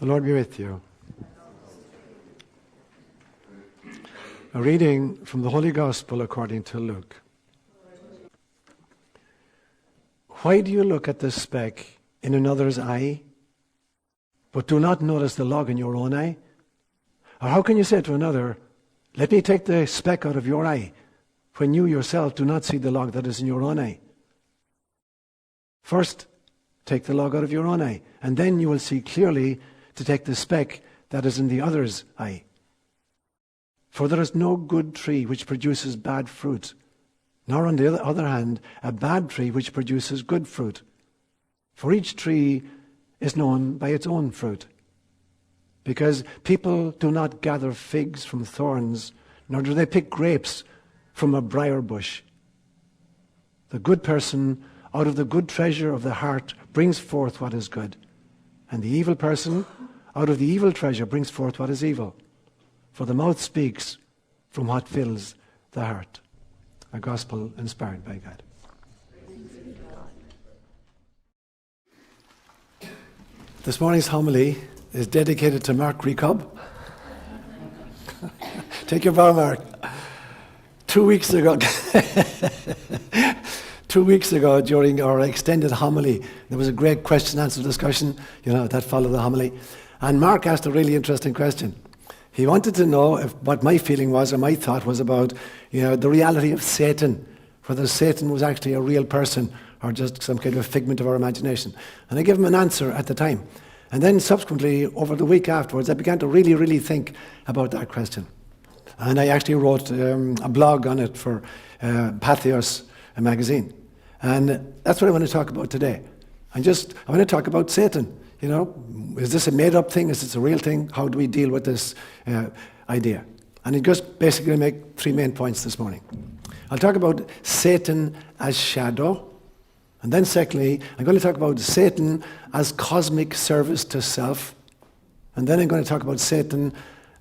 The Lord be with you. A reading from the Holy Gospel according to Luke. Why do you look at the speck in another's eye, but do not notice the log in your own eye? Or how can you say to another, let me take the speck out of your eye, when you yourself do not see the log that is in your own eye? First, take the log out of your own eye, and then you will see clearly to take the speck that is in the other's eye. For there is no good tree which produces bad fruit, nor on the other hand a bad tree which produces good fruit. For each tree is known by its own fruit. Because people do not gather figs from thorns, nor do they pick grapes from a briar bush. The good person out of the good treasure of the heart brings forth what is good, and the evil person out of the evil treasure brings forth what is evil. For the mouth speaks from what fills the heart. A gospel inspired by God. This morning's homily is dedicated to Mark Recob. Take your bow, Mark. 2 weeks ago, 2 weeks ago during our extended homily, there was a great question-answer discussion, that followed the homily. And Mark asked a really interesting question. He wanted to know what my feeling was, or my thought was about, the reality of Satan, whether Satan was actually a real person or just some kind of figment of our imagination. And I gave him an answer at the time. And then subsequently, over the week afterwards, I began to really, really think about that question. And I actually wrote a blog on it for Pathos, a magazine. And that's what I want to talk about today. I want to talk about Satan. Is this a made-up thing? Is this a real thing? How do we deal with this idea? And it just basically make 3 main points this morning. I'll talk about Satan as shadow. And then secondly, I'm going to talk about Satan as cosmic service to self. And then I'm going to talk about Satan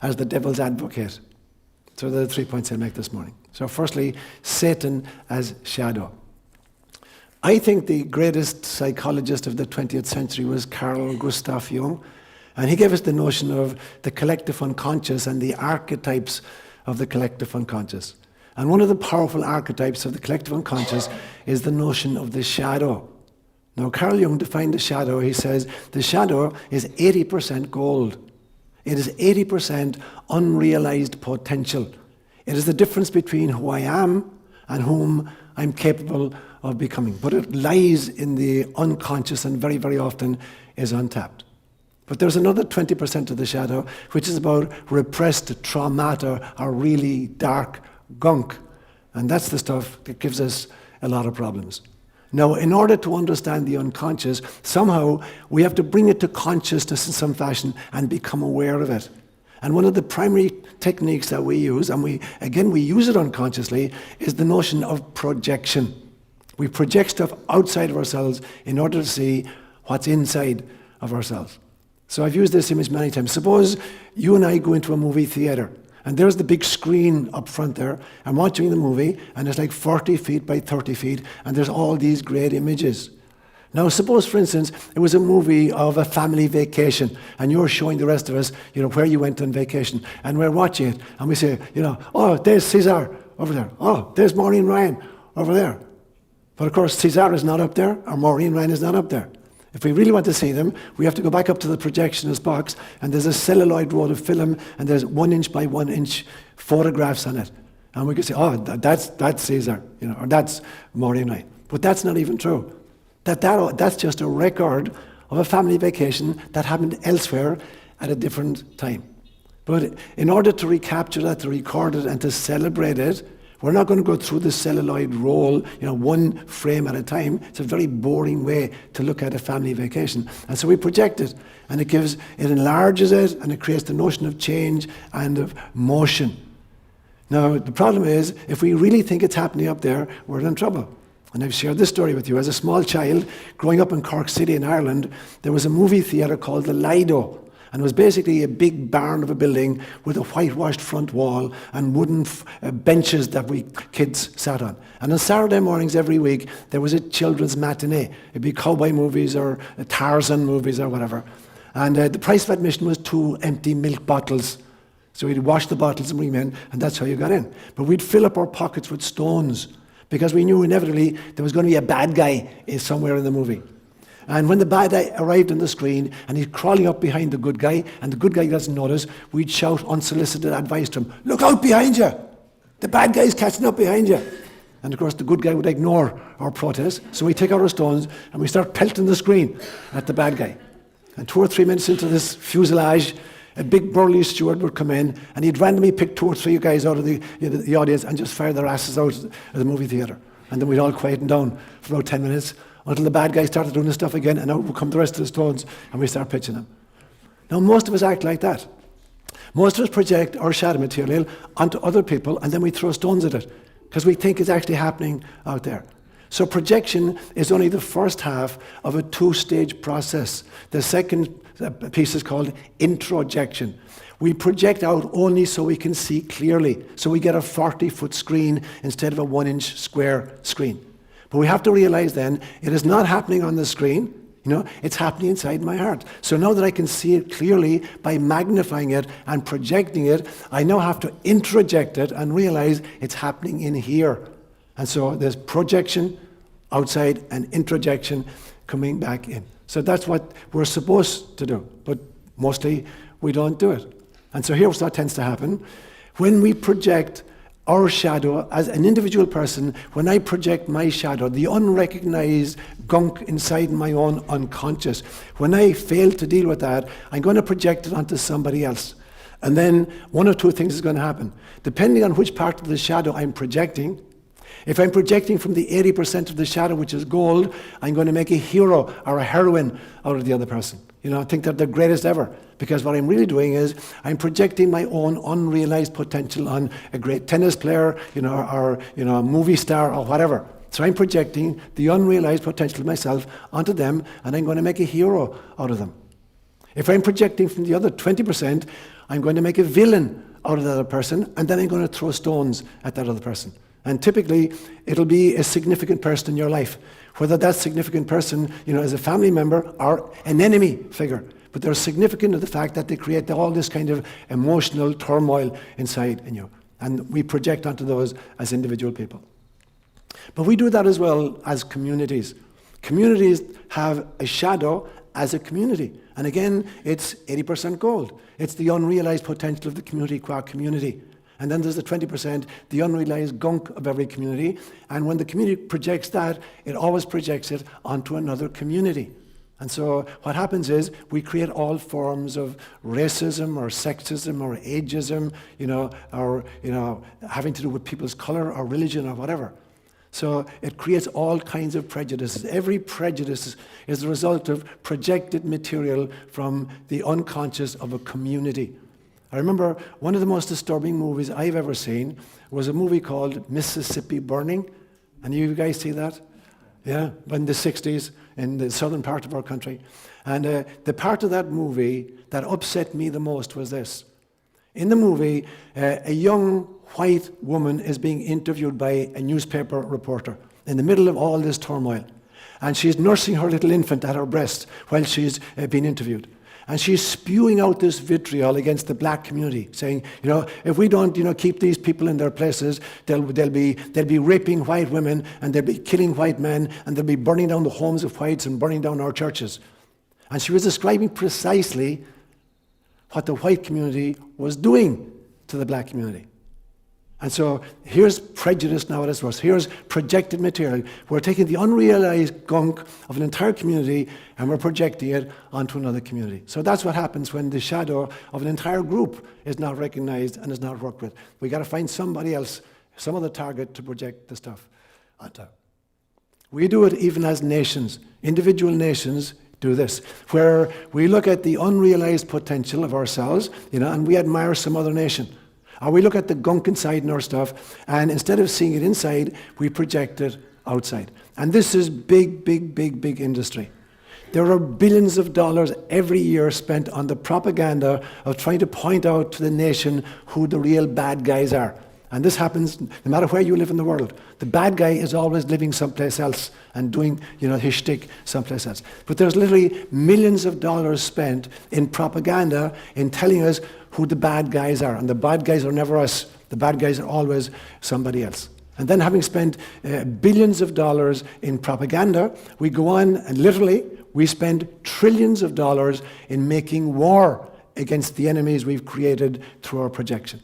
as the devil's advocate. So there are the 3 points I'll make this morning. So firstly, Satan as shadow. I think the greatest psychologist of the 20th century was Carl Gustav Jung, and he gave us the notion of the collective unconscious and the archetypes of the collective unconscious. And one of the powerful archetypes of the collective unconscious is the notion of the shadow. Now, Carl Jung defined the shadow. He says the shadow is 80% gold. It is 80% unrealized potential. It is the difference between who I am and whom I'm capable of becoming. But it lies in the unconscious and very, very often is untapped. But there's another 20% of the shadow, which is about repressed traumata or really dark gunk. And that's the stuff that gives us a lot of problems. Now, in order to understand the unconscious, somehow we have to bring it to consciousness in some fashion and become aware of it. And one of the primary techniques that we use, and we use it unconsciously, is the notion of projection. We project stuff outside of ourselves in order to see what's inside of ourselves. So I've used this image many times. Suppose you and I go into a movie theater, and there's the big screen up front there. I'm watching the movie, and it's like 40 feet by 30 feet, and there's all these great images. Now, suppose, for instance, it was a movie of a family vacation, and you're showing the rest of us, where you went on vacation, and we're watching it, and we say, oh, there's Cesar over there. Oh, there's Maureen Ryan over there. But of course, Cesar is not up there, or Maureen Ryan is not up there. If we really want to see them, we have to go back up to the projectionist box, and there's a celluloid roll of film, and there's 1 inch by 1 inch photographs on it. And we can say, oh, that's Cesar, or that's Maureen Ryan. But that's not even true. That's just a record of a family vacation that happened elsewhere at a different time. But in order to recapture that, to record it, and to celebrate it, we're not going to go through the celluloid roll, one frame at a time. It's a very boring way to look at a family vacation. And so we project it, and it enlarges it, and it creates the notion of change and of motion. Now, the problem is, if we really think it's happening up there, we're in trouble. And I've shared this story with you. As a small child, growing up in Cork City in Ireland, there was a movie theatre called the Lido. And it was basically a big barn of a building with a whitewashed front wall and wooden benches that we kids sat on. And on Saturday mornings every week, there was a children's matinee. It'd be cowboy movies or Tarzan movies or whatever. And the price of admission was 2 empty milk bottles. So we'd wash the bottles and bring them in, and that's how you got in. But we'd fill up our pockets with stones because we knew inevitably there was going to be a bad guy somewhere in the movie. And when the bad guy arrived on the screen and he's crawling up behind the good guy and the good guy doesn't notice, we'd shout unsolicited advice to him, "Look out behind you! The bad guy's catching up behind you." And of course the good guy would ignore our protest, so we take out our stones and we start pelting the screen at the bad guy. And 2 or 3 minutes into this fuselage, a big burly steward would come in and he'd randomly pick 2 or 3 guys out of the audience and just fire their asses out of the movie theatre. And then we'd all quieten down for about 10 minutes until the bad guy started doing his stuff again, and out would come the rest of the stones and we start pitching them. Now most of us act like that. Most of us project our shadow material onto other people and then we throw stones at it because we think it's actually happening out there. So projection is only the first half of a 2-stage process. The second piece is called introjection. We project out only so we can see clearly, so we get a 40-foot screen instead of a 1-inch square screen. But we have to realize then, it is not happening on the screen, it's happening inside my heart. So now that I can see it clearly by magnifying it and projecting it, I now have to introject it and realize it's happening in here. And so there's projection outside and introjection coming back in. So that's what we're supposed to do, but mostly we don't do it. And so here's what tends to happen. When we project our shadow as an individual person, when I project my shadow, the unrecognized gunk inside my own unconscious, when I fail to deal with that, I'm going to project it onto somebody else. And then 1 or 2 things is going to happen. Depending on which part of the shadow I'm projecting, if I'm projecting from the 80% of the shadow, which is gold, I'm going to make a hero or a heroine out of the other person. I think they're the greatest ever. Because what I'm really doing is I'm projecting my own unrealized potential on a great tennis player, or a movie star or whatever. So I'm projecting the unrealized potential of myself onto them, and I'm going to make a hero out of them. If I'm projecting from the other 20%, I'm going to make a villain out of the other person, and then I'm going to throw stones at that other person. And typically, it'll be a significant person in your life. Whether that significant person, is a family member or an enemy figure. But they're significant of the fact that they create all this kind of emotional turmoil inside in you. And we project onto those as individual people. But we do that as well as communities. Communities have a shadow as a community. And again, it's 80% gold. It's the unrealized potential of the community qua community. And then there's the 20%, the unrealized gunk of every community. And when the community projects that, it always projects it onto another community. And so what happens is we create all forms of racism or sexism or ageism, or having to do with people's color or religion or whatever. So it creates all kinds of prejudices. Every prejudice is the result of projected material from the unconscious of a community. I remember one of the most disturbing movies I've ever seen was a movie called Mississippi Burning. And you guys see that? Yeah, in the 60s in the southern part of our country. And the part of that movie that upset me the most was this. In the movie, a young white woman is being interviewed by a newspaper reporter in the middle of all this turmoil. And she's nursing her little infant at her breast while she's being interviewed. And she's spewing out this vitriol against the black community, saying, if we don't, keep these people in their places, they'll be raping white women, and they'll be killing white men, and they'll be burning down the homes of whites and burning down our churches. And she was describing precisely what the white community was doing to the black community. And so here's prejudice now at its worst. Here's projected material. We're taking the unrealized gunk of an entire community and we're projecting it onto another community. So that's what happens when the shadow of an entire group is not recognized and is not worked with. We got to find somebody else, some other target to project the stuff onto. We do it even as nations. Individual nations do this, where we look at the unrealized potential of ourselves, and we admire some other nation. Or we look at the gunk inside in our stuff, and instead of seeing it inside, we project it outside. And this is big, big, big, big industry. There are billions of dollars every year spent on the propaganda of trying to point out to the nation who the real bad guys are. And this happens no matter where you live in the world. The bad guy is always living someplace else and doing, his shtick someplace else. But there's literally millions of dollars spent in propaganda in telling us who the bad guys are. And the bad guys are never us. The bad guys are always somebody else. And then having spent billions of dollars in propaganda, we go on and literally we spend trillions of dollars in making war against the enemies we've created through our projection.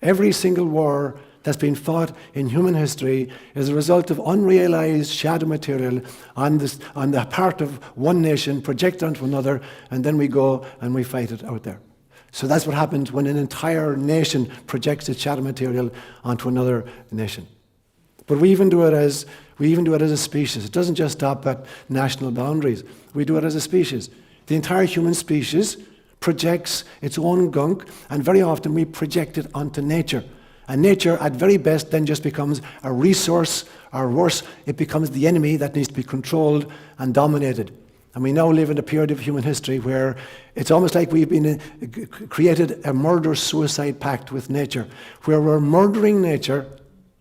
Every single war that's been fought in human history is a result of unrealized shadow material on the part of one nation projected onto another, and then we go and we fight it out there. So that's what happens when an entire nation projects its shadow material onto another nation. But we even do it as a species. It doesn't just stop at national boundaries. We do it as a species. The entire human species projects its own gunk, and very often we project it onto nature. And nature, at very best, then just becomes a resource, or worse, it becomes the enemy that needs to be controlled and dominated. And we now live in a period of human history where it's almost like we've been created a murder-suicide pact with nature, where we're murdering nature,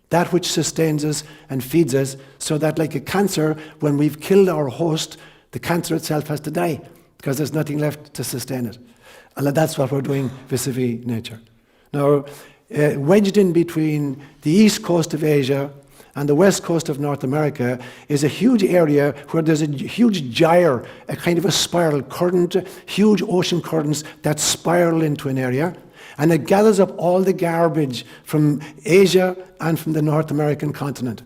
that which sustains us and feeds us, so that like a cancer, when we've killed our host, the cancer itself has to die, because there's nothing left to sustain it. And that's what we're doing vis-a-vis nature. Now, wedged in between the east coast of Asia and the west coast of North America is a huge area where there's a huge gyre, a kind of a spiral current, huge ocean currents that spiral into an area. And it gathers up all the garbage from Asia and from the North American continent.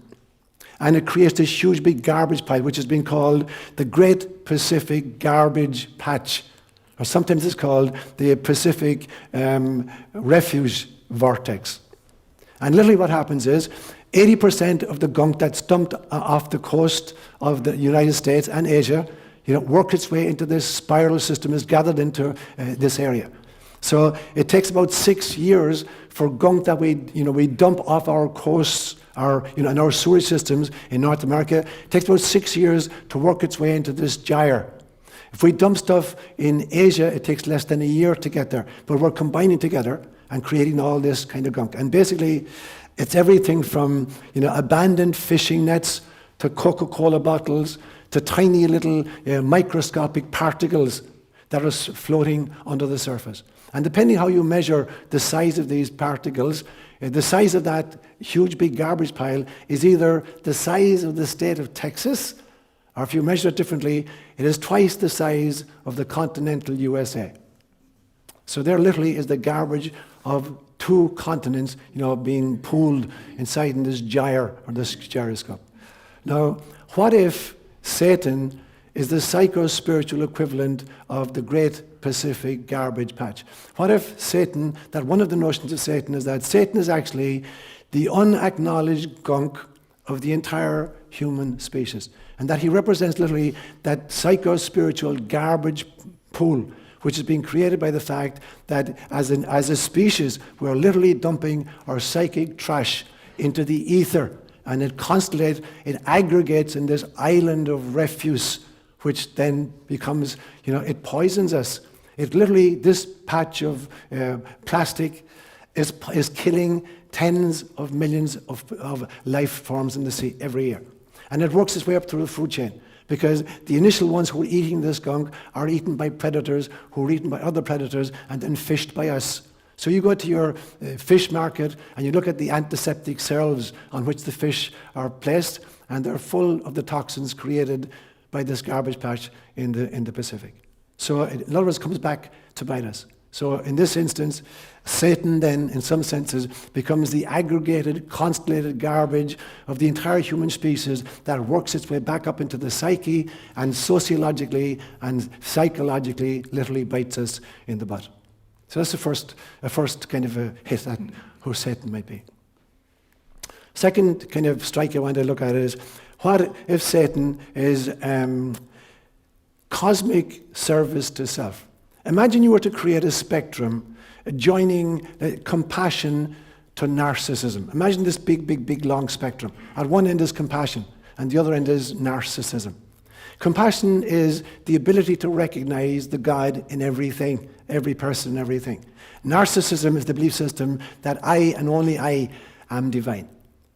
And it creates this huge big garbage pile, which has been called the Great Pacific Garbage Patch. Or sometimes it's called the Pacific Refuge Vortex. And literally what happens is 80% of the gunk that's dumped off the coast of the United States and Asia, works its way into this spiral system, is gathered into this area. So it takes about 6 years for gunk that we dump off our coasts, in our sewage systems in North America. It takes about 6 years to work its way into this gyre. If we dump stuff in Asia, it takes less than a year to get there. But we're combining together and creating all this kind of gunk. And basically, it's everything from abandoned fishing nets to Coca-Cola bottles to tiny little microscopic particles that are floating under the surface. And depending how you measure the size of these particles, the size of that huge big garbage pile is either the size of the state of Texas, or if you measure it differently, it is twice the size of the continental USA. So there literally is the garbage of 2 continents, being pooled inside in this gyre, or this gyroscope. Now, what if Satan is the psycho-spiritual equivalent of the Great Pacific Garbage Patch? What if Satan, that one of the notions of Satan is that Satan is actually the unacknowledged gunk of the entire human species, and that he represents literally that psycho-spiritual garbage pool, which is being created by the fact that as a species, we're literally dumping our psychic trash into the ether, and it constellates, it aggregates in this island of refuse, which then becomes, it poisons us. It literally, this patch of plastic is killing tens of millions of life forms in the sea every year. And it works its way up through the food chain, because the initial ones who are eating this gunk are eaten by predators, who are eaten by other predators, and then fished by us. So you go to your fish market and you look at the antiseptic shelves on which the fish are placed, and they're full of the toxins created by this garbage patch in the Pacific. So in other words, it comes back to bite us. So in this instance, Satan then, in some senses, becomes the aggregated, constellated garbage of the entire human species that works its way back up into the psyche and sociologically and psychologically literally bites us in the butt. So that's a first kind of a hit at who Satan might be. Second kind of strike I want to look at is, what if Satan is cosmic service to self? Imagine you were to create a spectrum joining compassion to narcissism. Imagine this big, long spectrum. At one end is compassion, and the other end is narcissism. Compassion is the ability to recognize the God in everything, every person, everything. Narcissism is the belief system that I and only I am divine.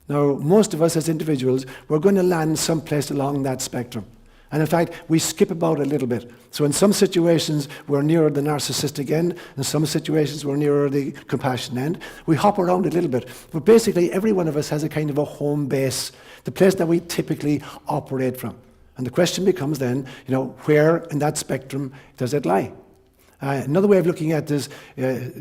Now, most of us as individuals, we're going to land someplace along that spectrum. And in fact, we skip about a little bit. So in some situations, we're nearer the narcissistic end. In some situations, we're nearer the compassion end. We hop around a little bit. But basically, every one of us has a kind of a home base, the place that we typically operate from. And the question becomes then, where in that spectrum does it lie? Another way of looking at this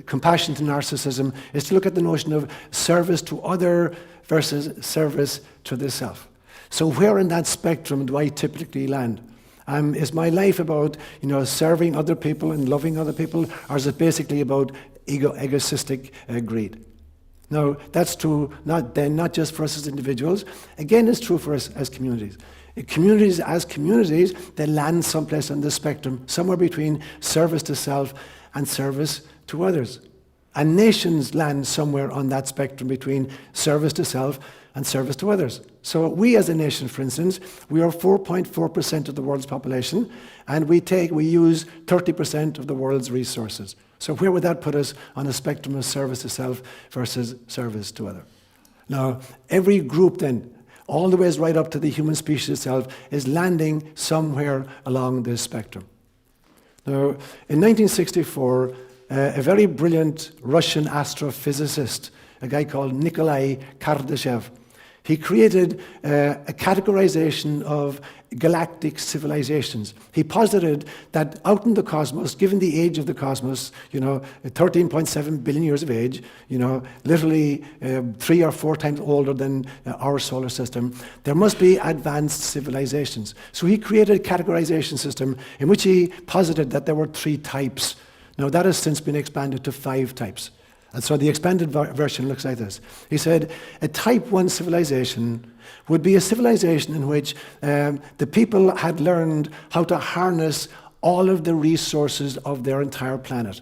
compassion to narcissism is to look at the notion of service to other versus service to the self. So where in that spectrum do I typically land? Is my life about serving other people and loving other people, or is it basically about egoistic greed? Now, that's true not just for us as individuals. Again, it's true for us as communities. Communities, they land someplace on the spectrum, somewhere between service to self and service to others. And nations land somewhere on that spectrum between service to self and service to others. So we as a nation, for instance, we are 4.4% of the world's population, and we use 30% of the world's resources. So where would that put us on a spectrum of service to self versus service to other? Now, every group then, all the ways right up to the human species itself, is landing somewhere along this spectrum. Now, in 1964, a very brilliant Russian astrophysicist, a guy called Nikolai Kardashev, he created a categorization of galactic civilizations. He posited that out in the cosmos, given the age of the cosmos, 13.7 billion years of age, literally 3 or 4 times older than our solar system, there must be advanced civilizations. So he created a categorization system in which he posited that there were 3 types. Now that has since been expanded to 5 types. And so the expanded version looks like this. He said, a type 1 civilization would be a civilization in which the people had learned how to harness all of the resources of their entire planet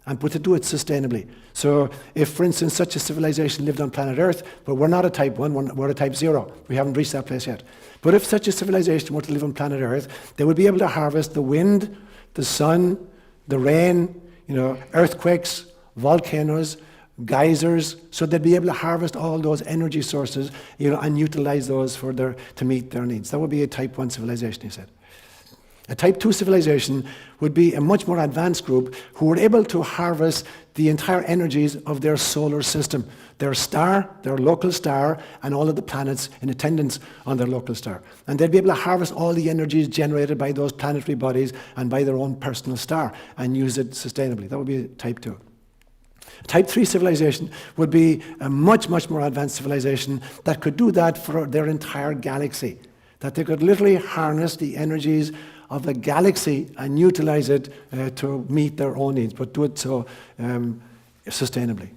and to do it sustainably. So if, for instance, such a civilization lived on planet Earth, but we're not a type 1, we're a type 0. We haven't reached that place yet. But if such a civilization were to live on planet Earth, they would be able to harvest the wind, the sun, the rain, earthquakes, volcanoes, geysers, so they'd be able to harvest all those energy sources, and utilize those to meet their needs. That would be a type 1 civilization, he said. A type 2 civilization would be a much more advanced group who were able to harvest the entire energies of their solar system, their star, their local star, and all of the planets in attendance on their local star. And they'd be able to harvest all the energies generated by those planetary bodies and by their own personal star and use it sustainably. That would be type 2. Type 3 civilization would be a much, much more advanced civilization that could do that for their entire galaxy, that they could literally harness the energies of the galaxy and utilize it to meet their own needs, but do it so sustainably.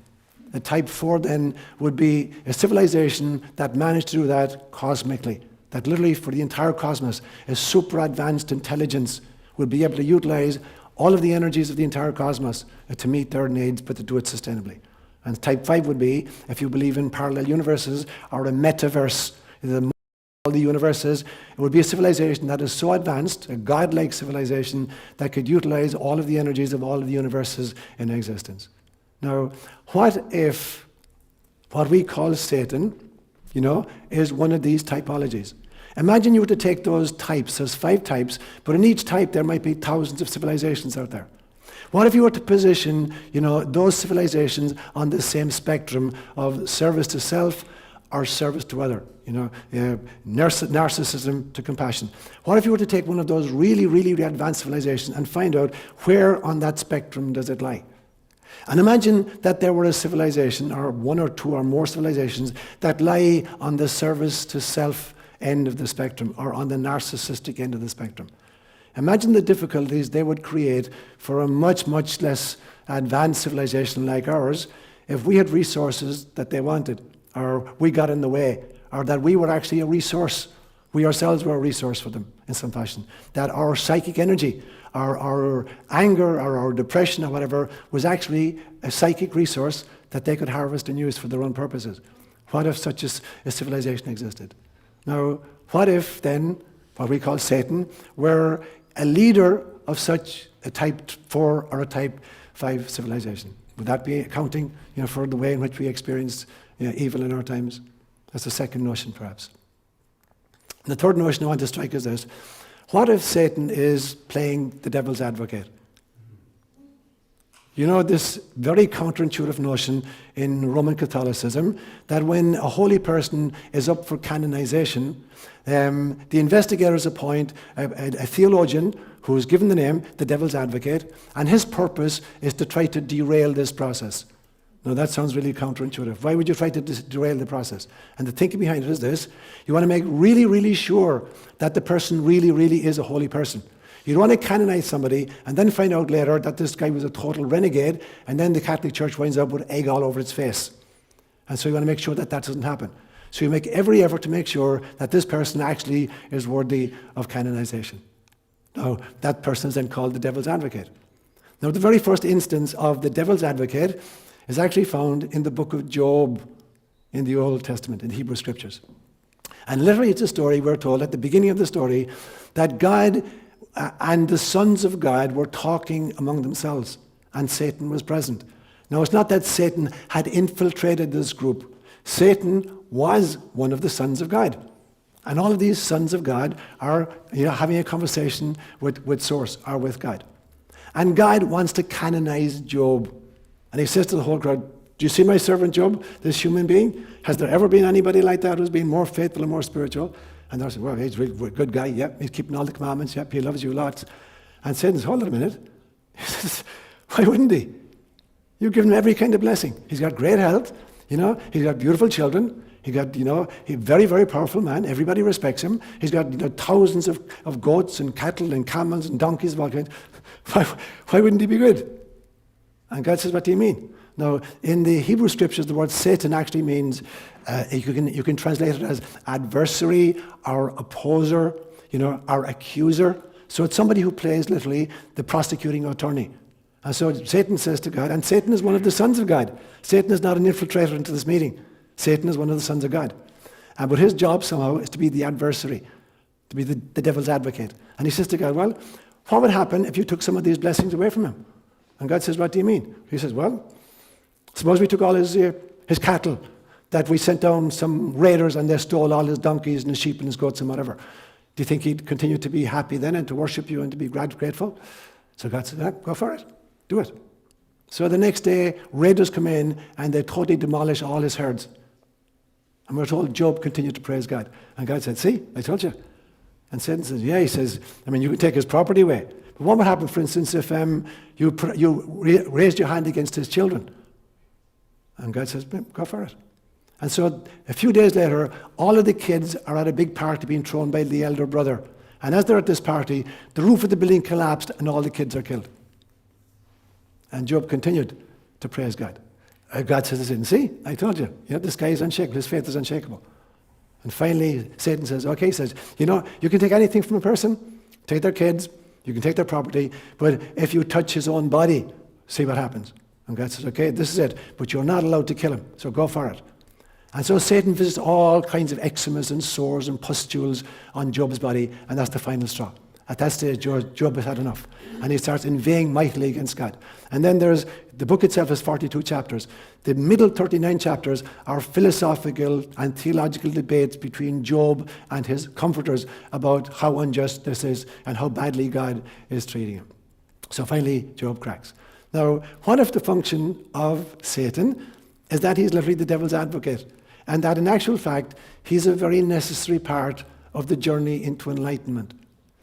The type 4 then would be a civilization that managed to do that cosmically, that literally for the entire cosmos, a super advanced intelligence would be able to utilize all of the energies of the entire cosmos to meet their needs, but to do it sustainably. And type 5 would be, if you believe in parallel universes or a metaverse, all the universes, it would be a civilization that is so advanced, a godlike civilization that could utilize all of the energies of all of the universes in existence. Now, what if what we call Satan, is one of these typologies? Imagine you were to take those types, there's 5 types, but in each type there might be thousands of civilizations out there. What if you were to position, those civilizations on the same spectrum of service to self or service to other, narcissism to compassion? What if you were to take one of those really, really advanced civilizations and find out where on that spectrum does it lie? And imagine that there were a civilization, or 1 or 2 or more civilizations, that lie on the service to self end of the spectrum, or on the narcissistic end of the spectrum. Imagine the difficulties they would create for a much, much less advanced civilization like ours if we had resources that they wanted, or we got in the way, or that we were actually a resource. We ourselves were a resource for them in some fashion. That our psychic energy, our anger, or our depression, or whatever, was actually a psychic resource that they could harvest and use for their own purposes. What if such a civilization existed? Now, what if then, what we call Satan, were a leader of such a type 4 or a type 5 civilization? Would that be accounting, for the way in which we experience evil in our times. That's the second notion, perhaps. And the third notion I want to strike is this. What if Satan is playing the devil's advocate? You know, this very counterintuitive notion in Roman Catholicism that when a holy person is up for canonization, the investigators appoint a theologian who is given the name the devil's advocate, and his purpose is to try to derail this process. Now that sounds really counterintuitive. Why would you try to derail the process? And the thinking behind it is this. You want to make really, really sure that the person really, really is a holy person. You don't want to canonize somebody and then find out later that this guy was a total renegade, and then the Catholic Church winds up with egg all over its face. And so you want to make sure that that doesn't happen. So you make every effort to make sure that this person actually is worthy of canonization. Now, that person is then called the devil's advocate. Now, the very first instance of the devil's advocate is actually found in the book of Job in the Old Testament, in the Hebrew Scriptures. And literally it's a story, we're told at the beginning of the story, that God and the sons of God were talking among themselves, and Satan was present. Now, it's not that Satan had infiltrated this group. Satan was one of the sons of God. And all of these sons of God are having a conversation with Source, or with God. And God wants to canonize Job. And he says to the whole crowd, do you see my servant Job, this human being? Has there ever been anybody like that who's been more faithful and more spiritual? And they're saying, well, he's a really good guy, yep, he's keeping all the commandments, yep, he loves you lots. And Satan says, hold on a minute. He says, why wouldn't he? You've given him every kind of blessing. He's got great health, he's got beautiful children, he's a very, very powerful man, everybody respects him. He's got thousands of goats and cattle and camels and donkeys of all kinds. Why wouldn't he be good? And God says, what do you mean? Now, in the Hebrew Scriptures, the word Satan actually means, you can translate it as adversary or opposer, or accuser. So it's somebody who plays literally the prosecuting attorney. And so Satan says to God, and Satan is one of the sons of God. Satan is not an infiltrator into this meeting. Satan is one of the sons of God. But his job somehow is to be the adversary, to be the devil's advocate. And he says to God, well, what would happen if you took some of these blessings away from him? And God says, what do you mean? He says, well, suppose we took all his cattle, that we sent down some raiders and they stole all his donkeys and his sheep and his goats and whatever. Do you think he'd continue to be happy then and to worship you and to be grateful? So God said, go for it. Do it. So the next day, raiders come in and they totally demolish all his herds. And we're told Job continued to praise God. And God said, see, I told you. And Satan says, yeah, he says, you can take his property away. But what would happen, for instance, if you raised your hand against his children? And God says, go for it. And so a few days later, all of the kids are at a big party being thrown by the elder brother. And as they're at this party, the roof of the building collapsed and all the kids are killed. And Job continued to praise God. God says, see, I told you, this guy is unshakable, his faith is unshakable. And finally, Satan says, okay, he says, you can take anything from a person, take their kids, you can take their property, but if you touch his own body, see what happens. And God says, okay, this is it, but you're not allowed to kill him, so go for it. And so Satan visits all kinds of eczemas and sores and pustules on Job's body, and that's the final straw. At that stage, Job has had enough. And he starts inveighing mightily against God. And then the book itself is 42 chapters. The middle 39 chapters are philosophical and theological debates between Job and his comforters about how unjust this is and how badly God is treating him. So finally, Job cracks. Now, what if the function of Satan is that he's literally the devil's advocate, and that in actual fact, he's a very necessary part of the journey into enlightenment?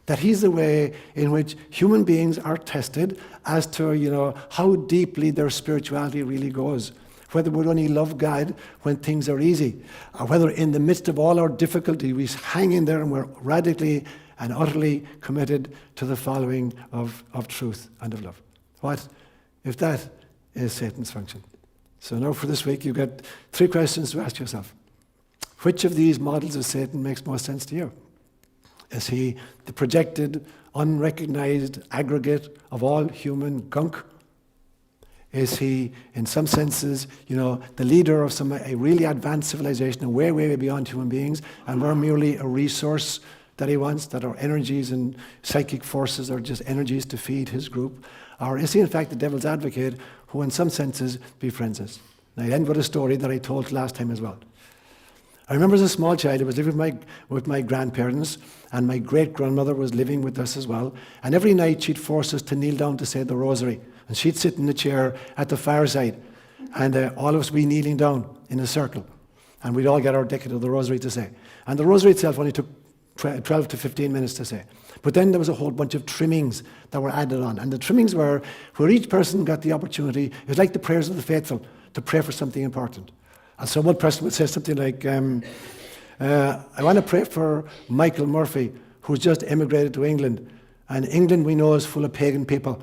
That he's the way in which human beings are tested as to, how deeply their spirituality really goes. Whether we only love God when things are easy, or whether in the midst of all our difficulty we hang in there and we're radically and utterly committed to the following of truth and of love. What if that is Satan's function? So now for this week, you've got 3 questions to ask yourself. Which of these models of Satan makes most sense to you? Is he the projected, unrecognized aggregate of all human gunk? Is he, in some senses, the leader of a really advanced civilization, way, way beyond human beings, and we're merely a resource that he wants, that our energies and psychic forces are just energies to feed his group? Or is he, in fact, the devil's advocate who, in some senses, befriends us? And I end with a story that I told last time as well. I remember as a small child, I was living with my grandparents, and my great-grandmother was living with us as well. And every night she'd force us to kneel down to say the rosary. And she'd sit in the chair at the fireside, and all of us be kneeling down in a circle. And we'd all get our decade of the rosary to say. And the rosary itself only took 12 to 15 minutes to say. But then there was a whole bunch of trimmings that were added on. And the trimmings were where each person got the opportunity, it was like the prayers of the faithful, to pray for something important. And so one person would say something like, I want to pray for Michael Murphy, who's just emigrated to England. And England, we know, is full of pagan people.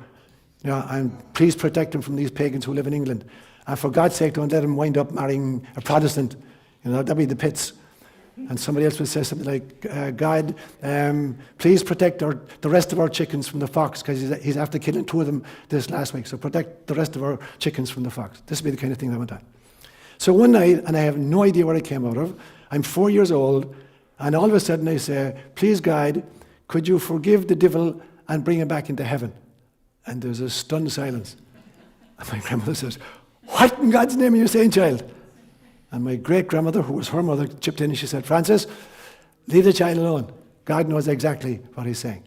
And please protect him from these pagans who live in England. And for God's sake, don't let him wind up marrying a Protestant. That'd be the pits. And somebody else would say something like, God, please protect the rest of our chickens from the fox, because he's after killing 2 of them this last week. So protect the rest of our chickens from the fox. This would be the kind of thing that went on. So one night, and I have no idea what it came out of, I'm 4 years old, and all of a sudden I say, please God, could you forgive the devil and bring him back into heaven? And there's a stunned silence. And my grandmother says, what in God's name are you saying, child? And my great-grandmother, who was her mother, chipped in and she said, Francis, leave the child alone. God knows exactly what he's saying.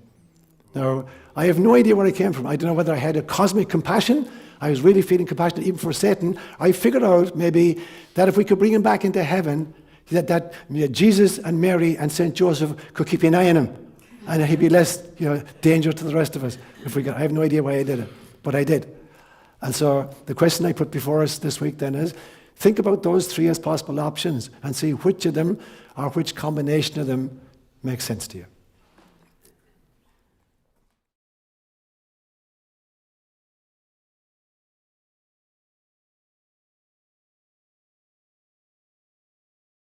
Now, I have no idea where I came from. I don't know whether I had a cosmic compassion. I was really feeling compassionate even for Satan. I figured out maybe that if we could bring him back into heaven, that Jesus and Mary and St. Joseph could keep an eye on him. And he'd be less danger to the rest of us. I have no idea why I did it, but I did. And so the question I put before us this week then is, think about those 3 as possible options and see which of them or which combination of them makes sense to you.